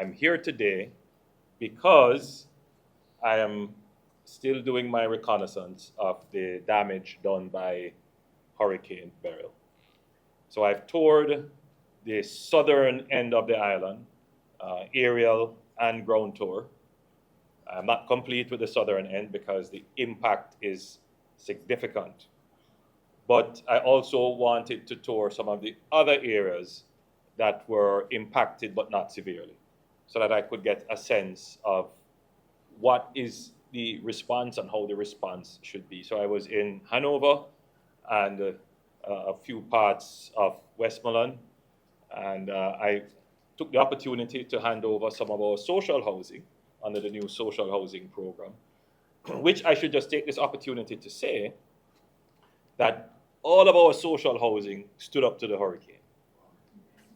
I'm here today because I am still doing my reconnaissance of the damage done by Hurricane Beryl. So I've toured the southern end of the island, aerial and ground tour. I'm not complete with the southern end because the impact is significant. But I also wanted to tour some of the other areas that were impacted but not severely, so that I could get a sense of what is the response and how the response should be. So I was in Hanover and a few parts of Westmoreland, and I took the opportunity to hand over some of our social housing under the new social housing program, which I should just take this opportunity to say that all of our social housing stood up to the hurricane.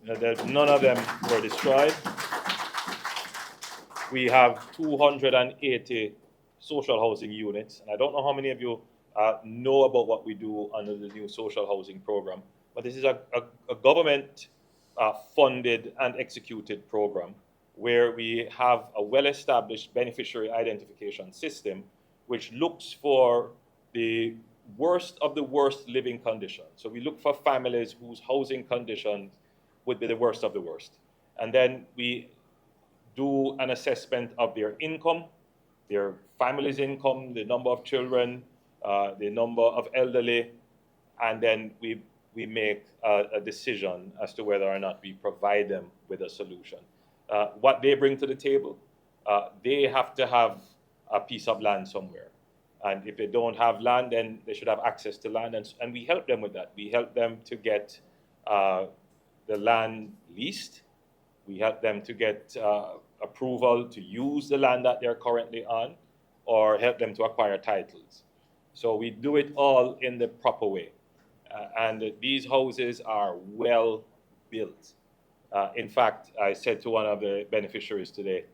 None of them were destroyed. We have 280 social housing units, and I don't know how many of you know about what we do under the new social housing program, but this is a government funded and executed program where we have a well-established beneficiary identification system which looks for the worst of the worst living conditions. So we look for families whose housing conditions would be the worst of the worst. And then we do an assessment of their income, their family's income, the number of children, the number of elderly, and then we make a decision as to whether or not we provide them with a solution. What they bring to the table, they have to have a piece of land somewhere. And if they don't have land, then they should have access to land. And we help them with that. We help them to get the land leased. We help them to get approval to use the land that they're currently on, or help them to acquire titles. So we do it all in the proper way. And these houses are well built. In fact, I said to one of the beneficiaries today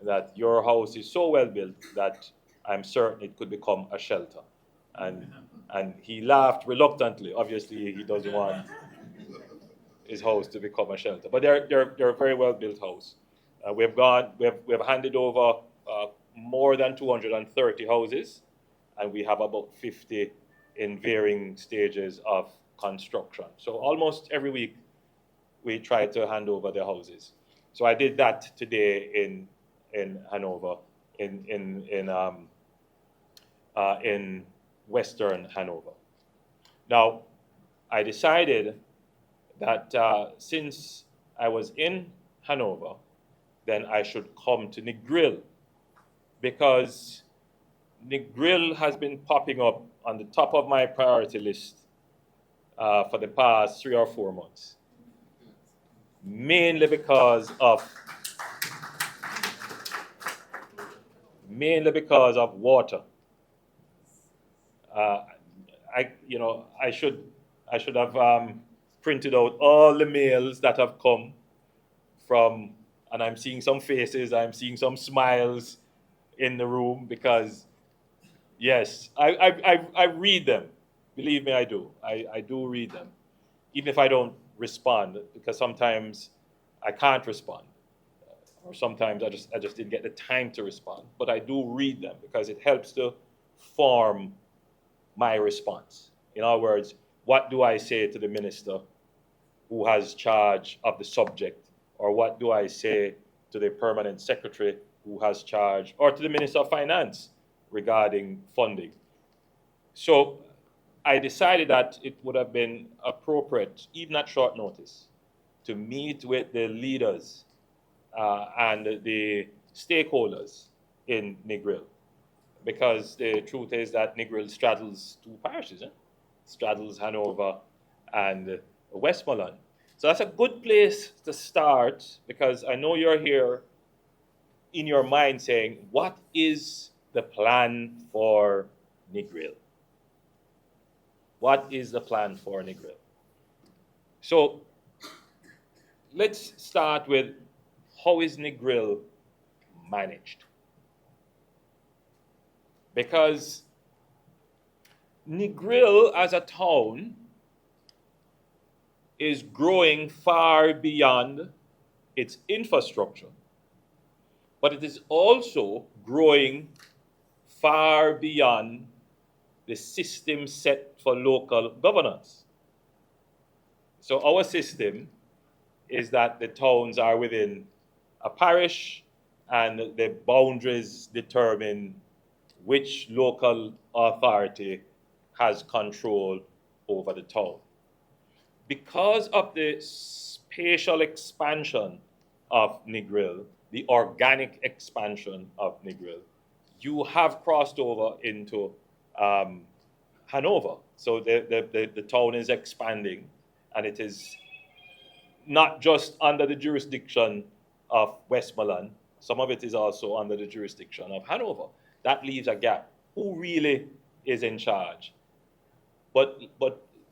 that your house is so well built that I'm certain it could become a shelter. And he laughed reluctantly. Obviously, he doesn't want his house to become a shelter. But they're a very well built house. We've handed over more than 230 houses, and we have about 50 in varying stages of construction. So almost every week we try to hand over the houses. So I did that today in Hanover, in Western Hanover. Now, I decided that since I was in Hanover, then I should come to Negril, because Negril has been popping up on the top of my priority list for the past 3 or 4 months, mainly because of water. I should have printed out all the mails that have come from, and I'm seeing some faces, I'm seeing some smiles in the room, because yes, I read them. Believe me, I do. I do read them, even if I don't respond, because sometimes I can't respond, or sometimes I just didn't get the time to respond. But I do read them because it helps to form my response. In other words, what do I say to the minister who has charge of the subject, or what do I say to the permanent secretary who has charge, or to the Minister of Finance regarding funding? So I decided that it would have been appropriate, even at short notice, to meet with the leaders and the stakeholders in Negril, because the truth is that Negril straddles 2 parishes, straddles Hanover and Westmoreland. So that's a good place to start, because I know you're here in your mind saying, what is the plan for Negril? What is the plan for Negril? So let's start with, how is Negril managed? Because Negril as a town is growing far beyond its infrastructure but it is also growing far beyond the system set for local governance. So our system is that the towns are within a parish, and the boundaries determine which local authority has control over the town. Because of the spatial expansion of Negril, the organic expansion of Negril, you have crossed over into Hanover. So the town is expanding, and it is not just under the jurisdiction of Westmoreland, some of it is also under the jurisdiction of Hanover. That leaves a gap. Who really is in charge? But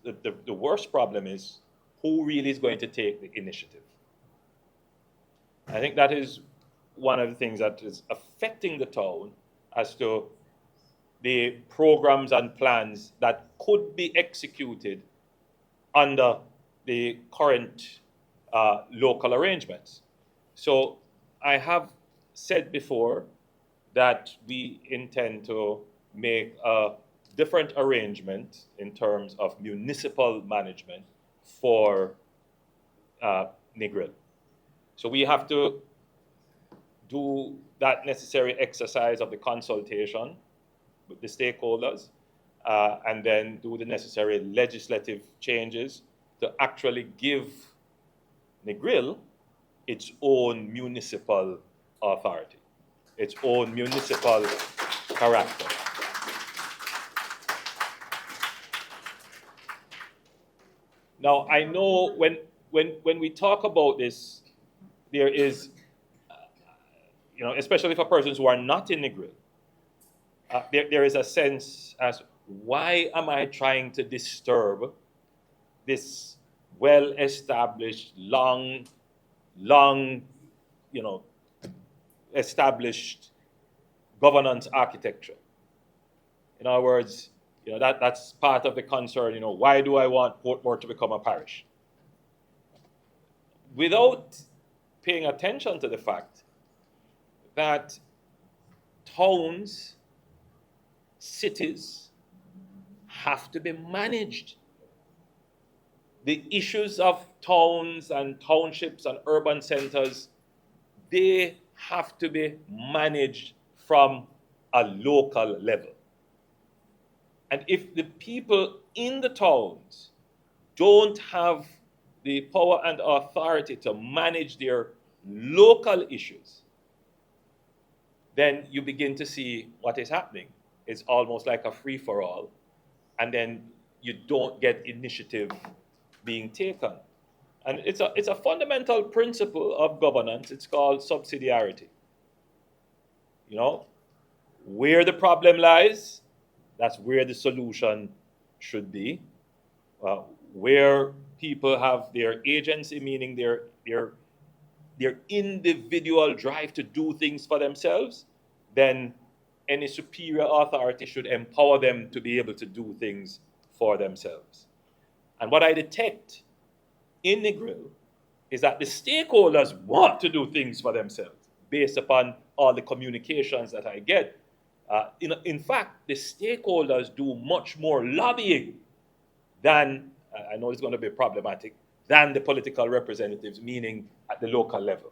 the worst problem is, who really is going to take the initiative? I think that is one of the things that is affecting the town as to the programs and plans that could be executed under the current local arrangements. So I have said before that we intend to make a different arrangement in terms of municipal management for Negril. So we have to do that necessary exercise of the consultation with the stakeholders, and then do the necessary legislative changes to actually give Negril its own municipal authority, its own municipal character. Now, I know when we talk about this, there is, especially for persons who are not in Negril, there is a sense as, why am I trying to disturb this well-established, long, established governance architecture? In other words, that's part of the concern. Why do I want Portmore to become a parish? Without paying attention to the fact that towns, cities have to be managed. The issues of towns and townships and urban centers, they have to be managed from a local level. And if the people in the towns don't have the power and authority to manage their local issues, then you begin to see what is happening. It's almost like a free-for-all, and then you don't get initiative being taken. And it's a fundamental principle of governance. It's called subsidiarity. Where the problem lies, that's where the solution should be. Where people have their agency, meaning their individual drive to do things for themselves, then any superior authority should empower them to be able to do things for themselves. And what I detect in Negril is that the stakeholders want to do things for themselves based upon all the communications that I get. In fact, the stakeholders do much more lobbying than, I know it's going to be problematic, than the political representatives, meaning at the local level.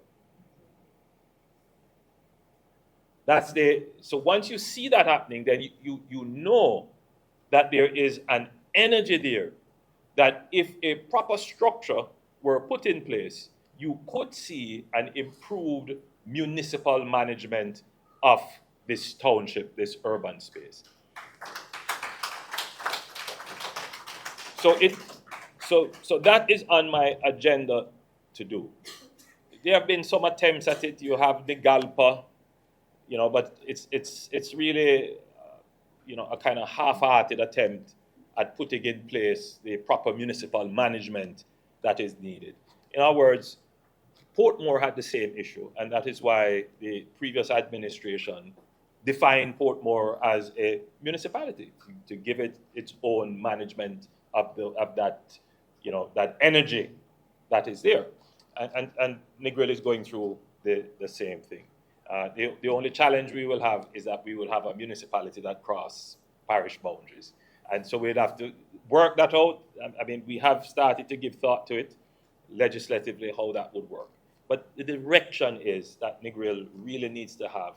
So once you see that happening, then you know that there is an energy there, that if a proper structure were put in place, you could see an improved municipal management of this township, this urban space. So that is on my agenda to do. There have been some attempts at it. You have the GALPA, but it's really a kind of half-hearted attempt at putting in place the proper municipal management that is needed. In other words, Portmore had the same issue, and that is why the previous administration defined Portmore as a municipality, to give it its own management of that, that energy that is there. And Negril is going through the same thing. The only challenge we will have is that we will have a municipality that cross parish boundaries. And so we'd have to work that out. I mean, we have started to give thought to it legislatively, how that would work. But the direction is that Negril really needs to have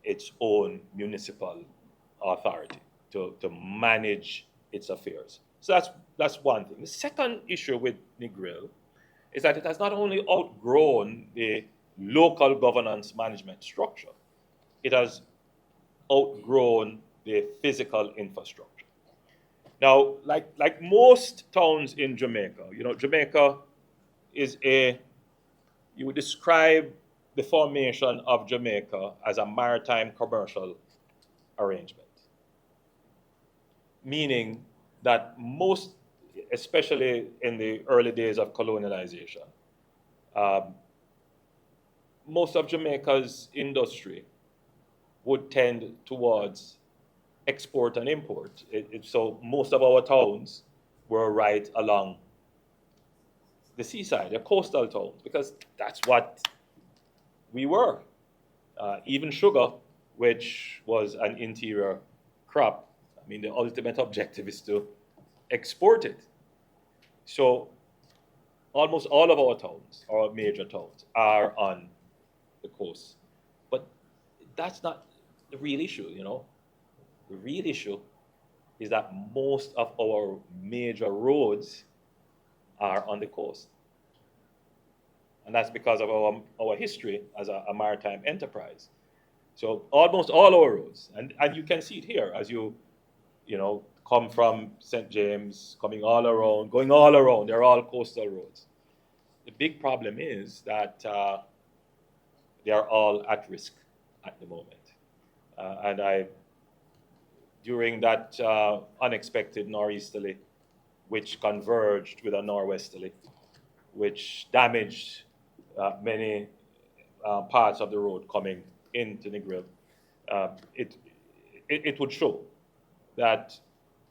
its own municipal authority to manage its affairs. So that's one thing. The second issue with Negril is that it has not only outgrown the local governance management structure, it has outgrown the physical infrastructure. Now, like most towns in Jamaica, Jamaica is you would describe the formation of Jamaica as a maritime commercial arrangement, meaning that most, especially in the early days of colonialization, most of Jamaica's industry would tend towards export and import. So most of our towns were right along the seaside, they're coastal towns, because that's what we were. Even sugar, which was an interior crop, I mean, the ultimate objective is to export it. So almost all of our towns, our major towns, are on the coast. But that's not the real issue, The real issue is that most of our major roads are on the coast. And that's because of our history as a maritime enterprise. So almost all our roads, and you can see it here as you come from St. James, coming all around, going all around, they're all coastal roads. The big problem is that they are all at risk at the moment. During that unexpected nor'easterly, which converged with a nor'westerly, which damaged many parts of the road coming into Negril, it would show that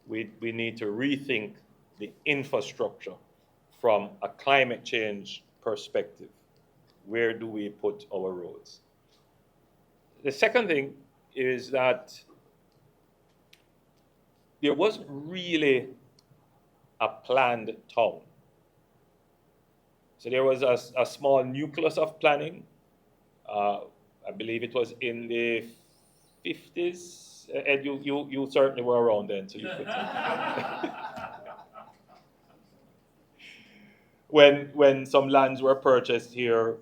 we need to rethink the infrastructure from a climate change perspective. Where do we put our roads? The second thing is that there wasn't really a planned town. So there was a small nucleus of planning. I believe it was in the 50s. Ed, you certainly were around then, so you could when some lands were purchased here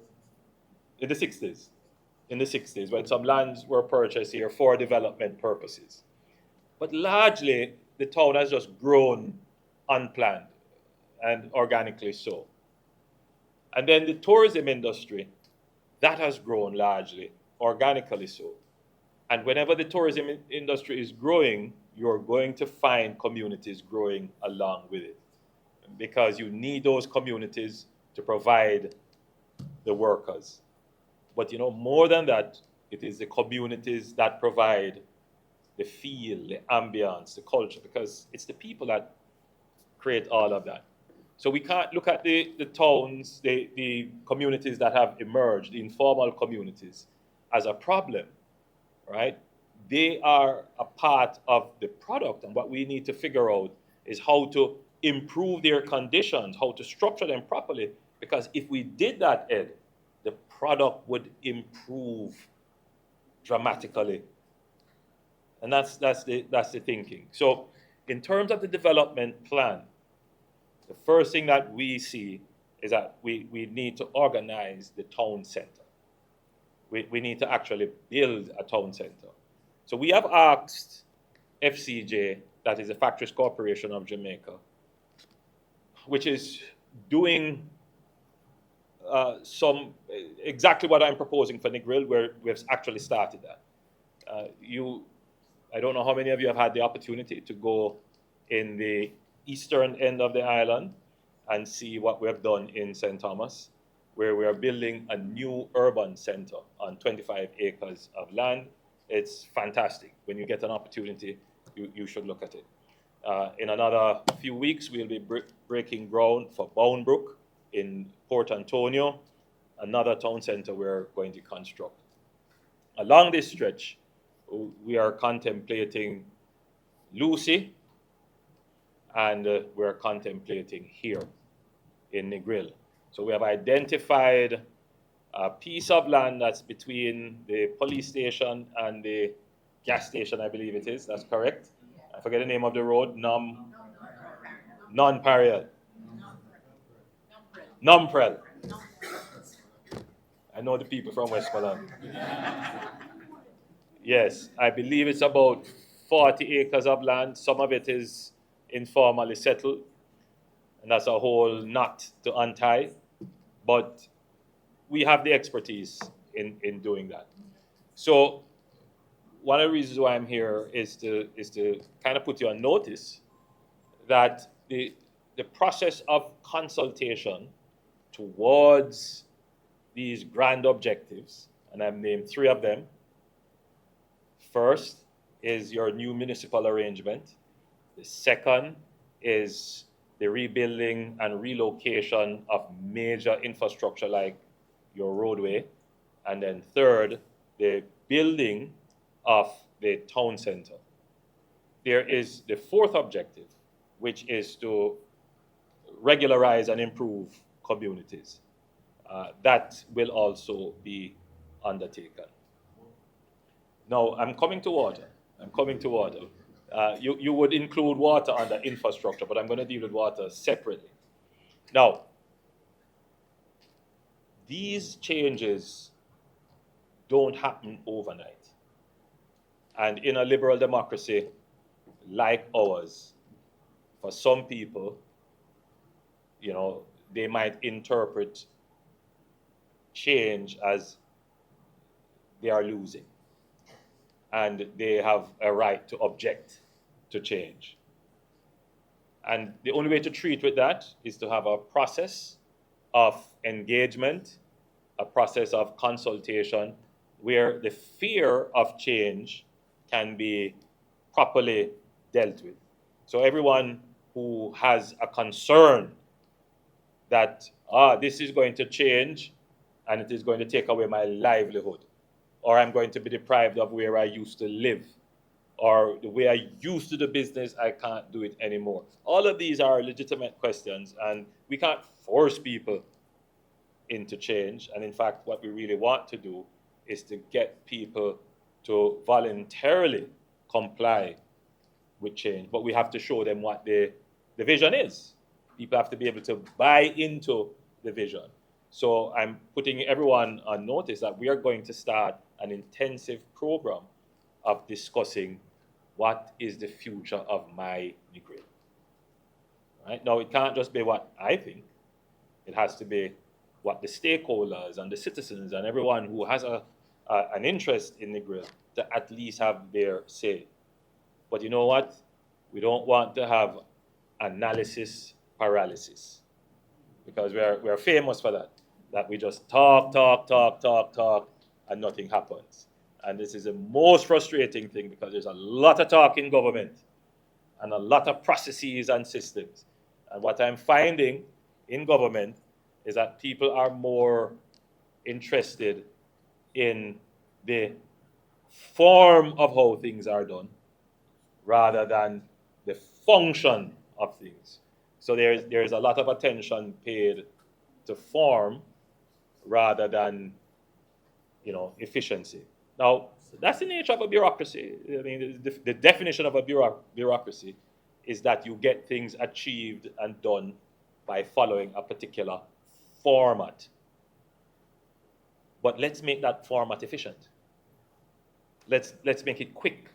in the 60s. In the 60s, when some lands were purchased here for development purposes. But largely, the town has just grown unplanned and organically so. And then the tourism industry, that has grown largely organically so. And whenever the tourism industry is growing, you're going to find communities growing along with it, because you need those communities to provide the workers. But more than that, it is the communities that provide the feel, the ambience, the culture, because it's the people that create all of that. So we can't look at the towns, the communities that have emerged, the informal communities, as a problem, right? They are a part of the product, and what we need to figure out is how to improve their conditions, how to structure them properly, because if we did that, Ed, the product would improve dramatically. And that's the thinking. So in terms of the development plan, the first thing that we see is that we need to organize the town center. We need to actually build a town center. So we have asked FCJ, that is the Factories Corporation of Jamaica, which is doing exactly what I'm proposing for Negril, where we've actually started that. I don't know how many of you have had the opportunity to go in the eastern end of the island and see what we have done in St. Thomas, where we are building a new urban center on 25 acres of land. It's fantastic. When you get an opportunity, you should look at it. In another few weeks, we'll be breaking ground for Boundbrook in Port Antonio, another town center we're going to construct. along this stretch, we are contemplating Lucy, and we're contemplating here in Negril. So we have identified a piece of land that's between the police station and the gas station, I believe it is. That's correct. I forget the name of the road. Non-Parial. Numprel. I know the people from Westmoreland. Yes, I believe it's about 40 acres of land. Some of it is informally settled, and that's a whole knot to untie. But we have the expertise in doing that. So one of the reasons why I'm here is to kind of put you on notice that the process of consultation towards these grand objectives, and I've named three of them. First is your new municipal arrangement. The second is the rebuilding and relocation of major infrastructure like your roadway. And then third, the building of the town center. There is the fourth objective, which is to regularize and improve communities. That will also be undertaken. Now, I'm coming to water. You would include water under infrastructure, but I'm going to deal with water separately. Now, these changes don't happen overnight. And in a liberal democracy like ours, for some people, they might interpret change as they are losing, and they have a right to object to change. And the only way to treat with that is to have a process of engagement, a process of consultation, where the fear of change can be properly dealt with. So everyone who has a concern that this is going to change and it is going to take away my livelihood, or I'm going to be deprived of where I used to live, or the way I used to do business, I can't do it anymore. All of these are legitimate questions, and we can't force people into change. And in fact, what we really want to do is to get people to voluntarily comply with change. But we have to show them what the vision is. People have to be able to buy into the vision. So I'm putting everyone on notice that we are going to start an intensive program of discussing what is the future of my Negril. Right? Now, it can't just be what I think. It has to be what the stakeholders and the citizens and everyone who has an interest in Negril to at least have their say. But you know what? We don't want to have analysis paralysis, because we're famous for that we just talk, and nothing happens. And this is the most frustrating thing, because there's a lot of talk in government and a lot of processes and systems. And what I'm finding in government is that people are more interested in the form of how things are done rather than the function of things. So there's a lot of attention paid to form rather than efficiency. Now, that's the nature of a bureaucracy. I mean, the definition of a bureaucracy is that you get things achieved and done by following a particular format. But let's make that format efficient. Let's make it quick.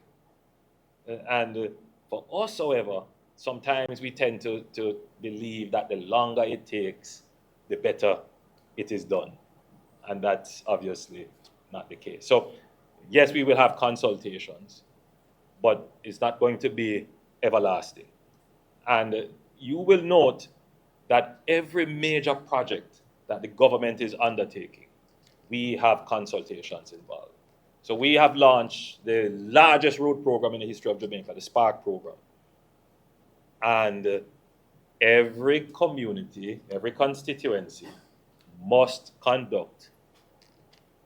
And for us, however, sometimes we tend to believe that the longer it takes, the better it is done. And that's obviously not the case. So, yes, we will have consultations, but it's not going to be everlasting. And you will note that every major project that the government is undertaking, we have consultations involved. So we have launched the largest road program in the history of Jamaica, the Spark program. And every community, every constituency must conduct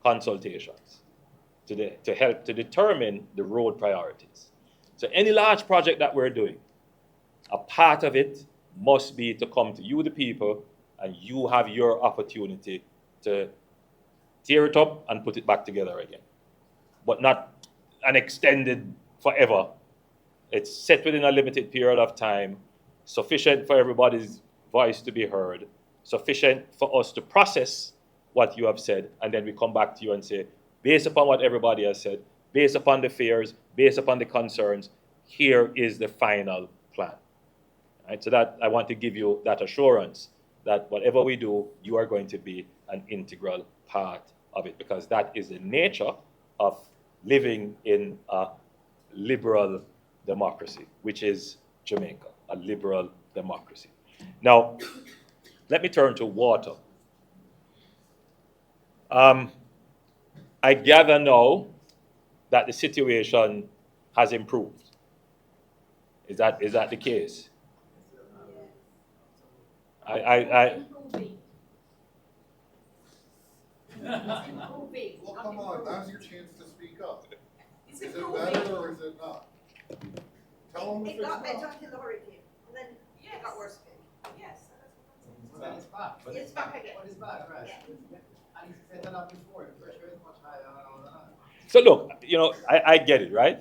consultations. to help to determine the road priorities. So any large project that we're doing, a part of it must be to come to you, the people, and you have your opportunity to tear it up and put it back together again. But not an extended forever. It's set within a limited period of time, sufficient for everybody's voice to be heard, sufficient for us to process what you have said, and then we come back to you and say, based upon what everybody has said, based upon the fears, based upon the concerns, here is the final plan. Right? So that I want to give you that assurance that whatever we do, you are going to be an integral part of it, because that is the nature of living in a liberal democracy, which is Jamaica, a liberal democracy. Now, let me turn to water. I gather now that the situation has improved. Is that the case? Well, come on, now's your chance to speak up. Is it better or is it not? Tell them if It it's got better not. until the hurricane, and then it got worse again. Yes. Well, it's back. It's back again. But it's back, right? Yeah. And it's better than before. The pressure is much higher and all that. So look, I get it, right?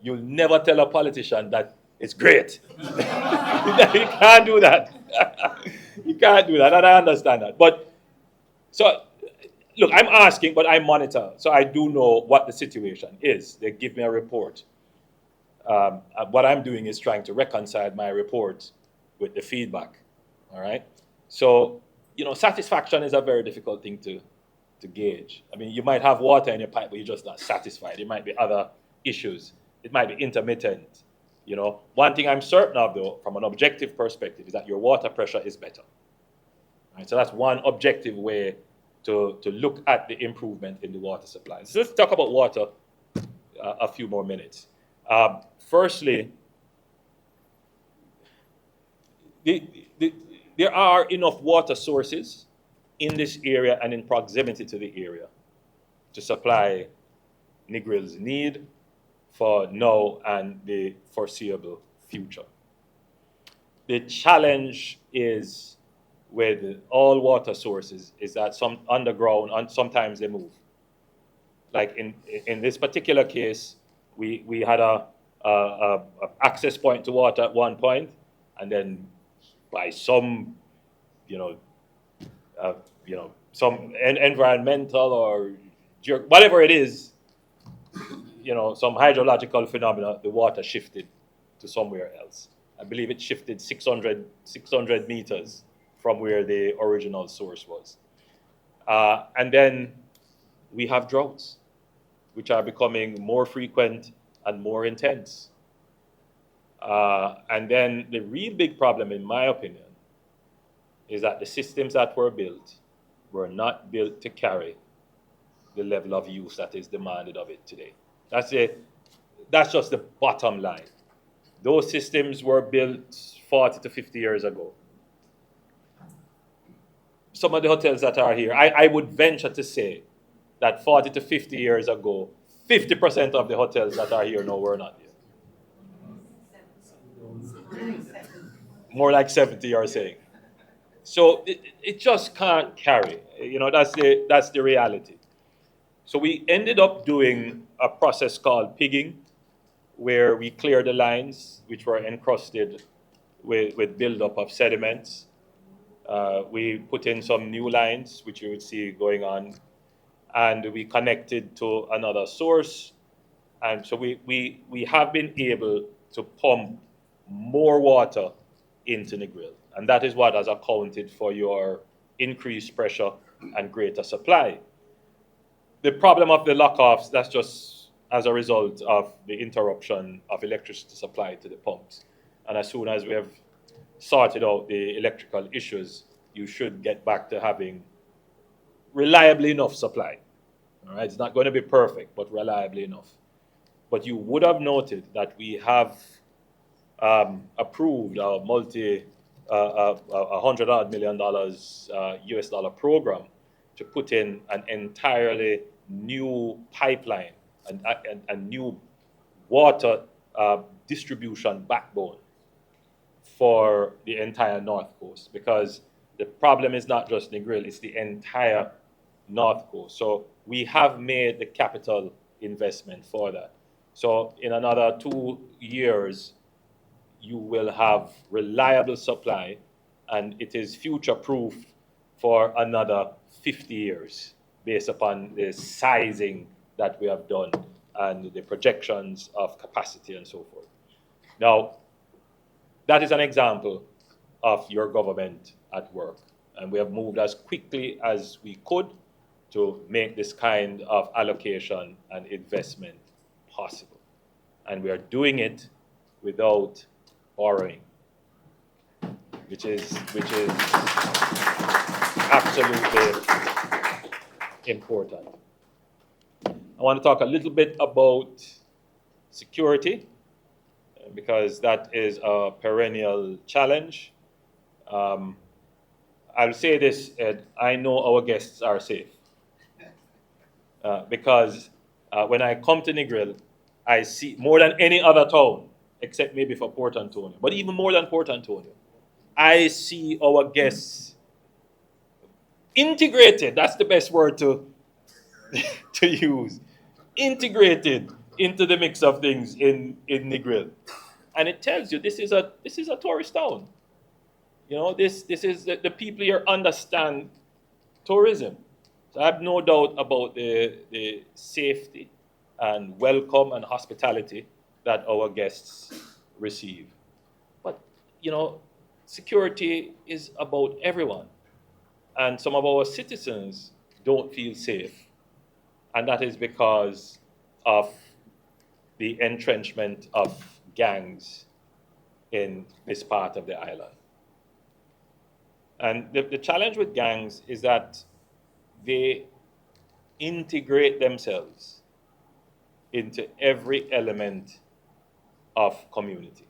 You'll never tell a politician that it's great. You can't do that. You can't do that, and I understand that. But, so, look, I'm asking, but I monitor, so I do know what the situation is. They give me a report. What I'm doing is trying to reconcile my report with the feedback, all right? So, satisfaction is a very difficult thing to gauge. I mean, you might have water in your pipe, but you're just not satisfied. There might be other issues. It might be intermittent. One thing I'm certain of, though, from an objective perspective, is that your water pressure is better. Right? So that's one objective way to look at the improvement in the water supply. So let's talk about water a few more minutes. Firstly, there are enough water sources in this area and in proximity to the area to supply Negril's need for now and the foreseeable future. The challenge is with all water sources is that some underground and sometimes they move. Like in this particular case, we had a access point to water at one point, and then by some some environmental or whatever it is, some hydrological phenomena, the water shifted to somewhere else. I believe it shifted 600 meters from where the original source was. And then we have droughts, which are becoming more frequent and more intense. And then the real big problem, in my opinion, is that the systems that were built were not built to carry the level of use that is demanded of it today. That's just the bottom line. Those systems were built 40 to 50 years ago. Some of the hotels that are here, I would venture to say that 40 to 50 years ago, 50% of the hotels that are here now were not here. More like 70, you're saying. So it just can't carry. That's the reality. So we ended up doing a process called pigging, where we clear the lines which were encrusted with buildup of sediments. We put in some new lines, which you would see going on, and we connected to another source. And so we have been able to pump more water into Negril. And that is what has accounted for your increased pressure and greater supply. The problem of the lock-offs, that's just as a result of the interruption of electricity supply to the pumps. And as soon as we have sorted out the electrical issues, you should get back to having reliably enough supply. All right, it's not going to be perfect, but reliably enough. But you would have noted that we have approved our $100 million US dollar program to put in an entirely new pipeline and a new water distribution backbone for the entire North Coast, because the problem is not just Negril, it's the entire North Coast. So we have made the capital investment for that. So in another 2 years, you will have reliable supply, and it is future-proof for another 50 years based upon the sizing that we have done and the projections of capacity and so forth. Now, that is an example of your government at work, and we have moved as quickly as we could to make this kind of allocation and investment possible. And we are doing it without borrowing, which is absolutely important. I want to talk a little bit about security, because that is a perennial challenge. I'll say this, Ed, I know our guests are safe. Because when I come to Negril, I see more than any other town, except maybe for Port Antonio, but even more than Port Antonio, I see our guests integrated. That's the best word to use. Integrated into the mix of things in Negril. And it tells you this is a tourist town. You know, this is the people here understand tourism. So I have no doubt about the safety and welcome and hospitality that our guests receive. But, you know, security is about everyone. And some of our citizens don't feel safe. And that is because of the entrenchment of gangs in this part of the island. And the challenge with gangs is that they integrate themselves into every element of community.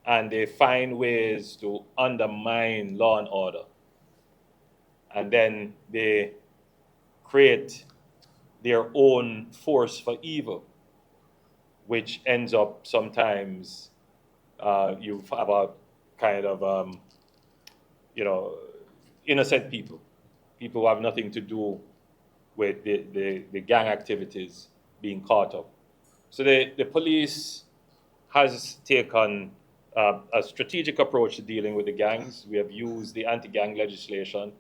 And they find ways to undermine law and order. And then they create their own force for evil, which ends up sometimes you have a kind of, innocent people who have nothing to do with the gang activities being caught up. So the police has taken a strategic approach to dealing with the gangs. We have used the anti-gang legislation,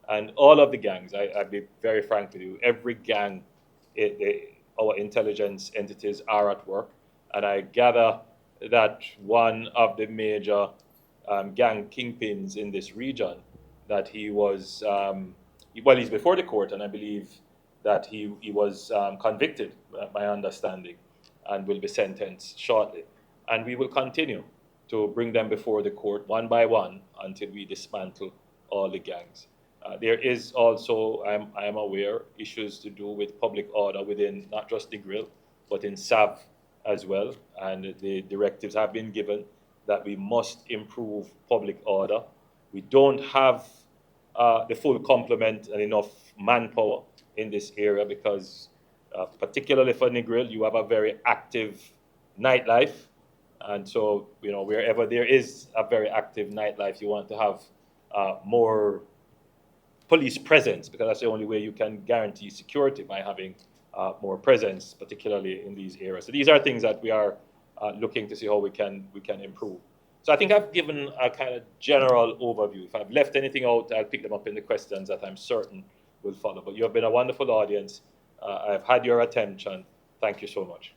and all of the gangs, I'll be very frank with you, every gang, our intelligence entities are at work. And I gather that one of the major gang kingpins in this region, that he was, he's before the court, and I believe that he was convicted, my understanding, and will be sentenced shortly. And we will continue to bring them before the court one by one until we dismantle all the gangs. There is also, I am aware, issues to do with public order within not just Negril, but in SAV as well. And the directives have been given that we must improve public order. We don't have the full complement and enough manpower in this area because, particularly for Negril, you have a very active nightlife. And so, wherever there is a very active nightlife, you want to have more police presence, because that's the only way you can guarantee security, by having more presence, particularly in these areas. So these are things that we are looking to see how we can improve. So I think I've given a kind of general overview. If I've left anything out, I'll pick them up in the questions that I'm certain will follow. But you have been a wonderful audience. I've had your attention. Thank you so much.